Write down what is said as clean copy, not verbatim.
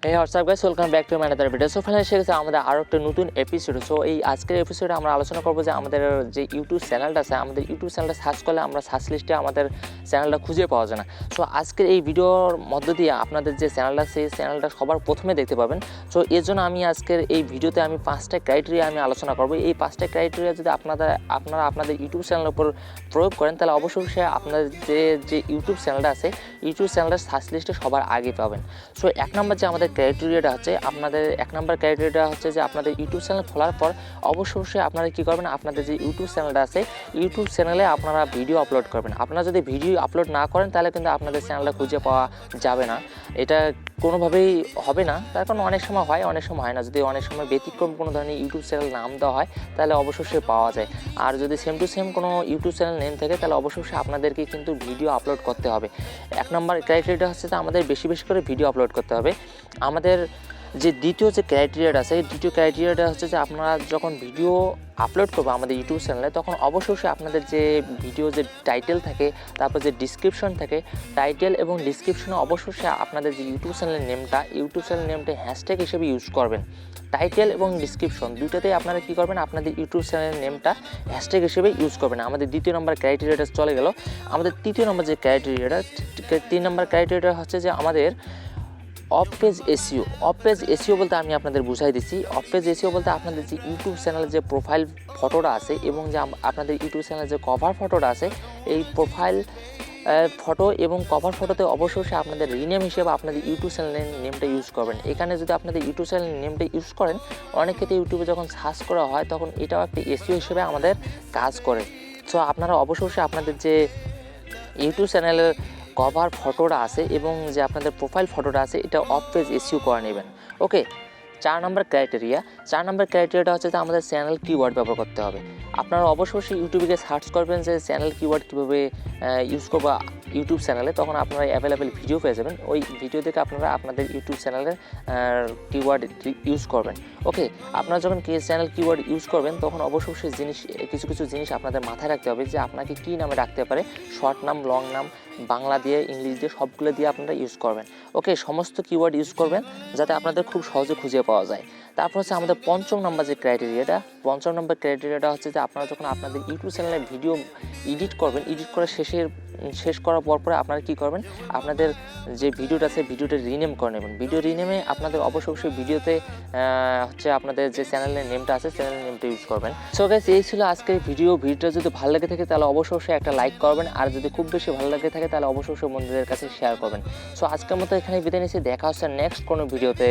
Hey, what's up guys, welcome back to my another video. So finally এসে গেছে আমাদের আরও একটা নতুন এপিসোড। সো এই আজকের এপিসোডে আমরা আলোচনা করবো যে আমাদের যে ইউটিউব চ্যানেলটা আছে, আমাদের ইউটিউব চ্যানেলটা সার্চ করলে আমরা সার্চ লিস্টে আমাদের চ্যানেলটা খুঁজে পাওয়া যায় না। সো আজকের এই ভিডিওর মধ্য দিয়ে আপনাদের যে চ্যানেলটা সেই চ্যানেলটা সবার প্রথমে দেখতে পাবেন। সো এর জন্য আমি আজকের এই ভিডিওতে আমি 5টা ক্রাইটেরিয়া আমি আলোচনা করবো। এই 5টা ক্রাইটেরিয়া যদি আপনারা আপনাদের ইউটিউব চ্যানেলের উপর প্রয়োগ করেন তাহলে অবশ্যই আপনাদের যে ইউটিউব চ্যানেলটা আছে ইউটিউব চ্যানেলটার সার্চ লিস্টে সবার আগে পাবেন। সো এক নম্বর যে আমাদের ক্রাইটেরিয়াটা হচ্ছে আপনাদের এক নম্বর ক্রাইটেরিয়াটা হচ্ছে যে আপনাদের ইউটিউব চ্যানেল খোলার পর অবশ্যই আপনারা কী করবেন, আপনাদের যে ইউটিউব চ্যানেলটা আছে ইউটিউব চ্যানেলে আপনারা ভিডিও আপলোড করবেন। আপনারা যদি ভিডিও আপলোড না করেন তাহলে কিন্তু আপনাদের চ্যানেলটা খুঁজে পাওয়া যাবে না, এটা কোনোভাবেই হবে না। তার কারণ অনেক সময় হয়, অনেক সময় হয় না। যদি অনেক সময় ব্যতিক্রম কোনো ধরনের ইউটিউব চ্যানেল নাম দেওয়া হয় তাহলে অবশ্যই পাওয়া যায়। আর যদি সেম টু সেম কোনো ইউটিউব চ্যানেল নেম থাকে তাহলে অবশ্যই আপনাদেরকে কিন্তু ভিডিও আপলোড করতে হবে। এক নম্বর ক্রাইটেরিয়াটা হচ্ছে যে আমাদের বেশি করে ভিডিও আপলোড করতে হবে। আমাদের যে দ্বিতীয় যে ক্রাইটেরিয়াটা আছে দ্বিতীয় ক্রাইটেরিয়াটা হচ্ছে যে আপনারা যখন ভিডিও আপলোড করবো আমাদের ইউটিউব চ্যানেলে তখন অবশ্যই আপনাদের যে ভিডিও যে টাইটেল থাকে, তারপর যে ডিসক্রিপশন থাকে, টাইটেল এবং ডিসক্রিপশনে অবশ্যই আপনাদের যে ইউটিউব চ্যানেলের নেমটা হ্যাশট্যাগ হিসেবে ইউজ করবেন। টাইটেল এবং ডিসক্রিপশন দুইটাতেই আপনারা কী করবেন, আপনাদের ইউটিউব চ্যানেলের নেমটা হ্যাশট্যাগ হিসেবে ইউজ করবেন। আমাদের দ্বিতীয় নম্বর ক্রাইটেরিয়াটা চলে গেল। আমাদের তৃতীয় নম্বর যে ক্রাইটেরিয়াটা 3 নম্বর ক্রাইটেরিয়াটা হচ্ছে যে আমাদের অফ পেজ এসইও বলতে আমি আপনাদের বুঝাই দিচ্ছি। অফ পেজ এসইও বলতে আপনাদের যে ইউটিউব চ্যানেলের যে প্রোফাইল ফটোটা আছে এবং যে আপনাদের ইউটিউব চ্যানেলের যে কভার ফটোটা আছে এই প্রোফাইল ফটো এবং কভার ফটোতে অবশ্যই আপনাদের রিনেম হিসেবে আপনাদের ইউটিউব চ্যানেলের নেমটা ইউজ করবেন। এখানে যদি আপনাদের ইউটিউব চ্যানেলের নেমটা ইউজ করেন অনেক ক্ষেত্রে ইউটিউবে যখন সার্চ করা হয় তখন এটাও একটা এসইও হিসেবে আমাদের কাজ করে। সো আপনারা অবশ্যই আপনাদের যে ইউটিউব চ্যানেলের কভার ফটোটা আছে এবং যে আপনাদের প্রোফাইল ফটোটা আছে এটা অফ পেজ এসইও করে নেবেন। ওকে, 4 নম্বর ক্রাইটেরিয়াটা হচ্ছে যে আমাদের চ্যানেল কিওয়ার্ড ব্যবহার করতে হবে। আপনারা অবশ্যই ইউটিউবে সার্চ করবেন যে চ্যানেল কিওয়ার্ড কীভাবে ইউজ করবো ইউটিউব চ্যানেলে, তখন আপনারা অ্যাভেলেবেল ভিডিও পেয়ে যাবেন। ওই ভিডিও থেকে আপনারা আপনাদের ইউটিউব চ্যানেলের কিওয়ার্ড ইউজ করবেন। ওকে, আপনারা যখন চ্যানেল কিওয়ার্ড ইউজ করবেন তখন অবশ্যই কিছু জিনিস আপনাদের মাথায় রাখতে হবে যে আপনাকে কী নামে রাখতে পারে, শর্ট নাম, লং নাম, বাংলা দিয়ে, ইংলিশ দিয়ে, সবগুলো দিয়ে আপনারা ইউজ করবেন। ওকে, সমস্ত কিওয়ার্ড ইউজ করবেন যাতে আপনাদের খুব সহজে খুঁজে পাওয়া যায়। তারপর হচ্ছে আমাদের পঞ্চম নম্বর ক্রাইটেরিয়াটা হচ্ছে যে আপনারা যখন আপনাদের ইউটিউব চ্যানেলে ভিডিও এডিট করবেন, এডিট করে শেষ করার পরে আপনারা কী করবেন, আপনাদের যে ভিডিওটা আছে ভিডিওটা রিনেম করে নেবেন। ভিডিও রিনেমে আপনাদের অবশ্যই ভিডিওতে হচ্ছে আপনাদের যে চ্যানেলের নেমটা আছে চ্যানেলের নেমটা ইউজ করবেন। সো গাইস, এই ছিল আজকের ভিডিওটা যদি ভালো লেগে থাকে তাহলে অবশ্যই একটা লাইক করবেন, আর যদি খুব বেশি ভালো লেগে থাকে তাহলে অবশ্যই বন্ধুদের কাছে শেয়ার করবেন। সো আজকের মতো এখানে বিদায় নিচ্ছি, দেখা হচ্ছে নেক্সট কোনো ভিডিওতে।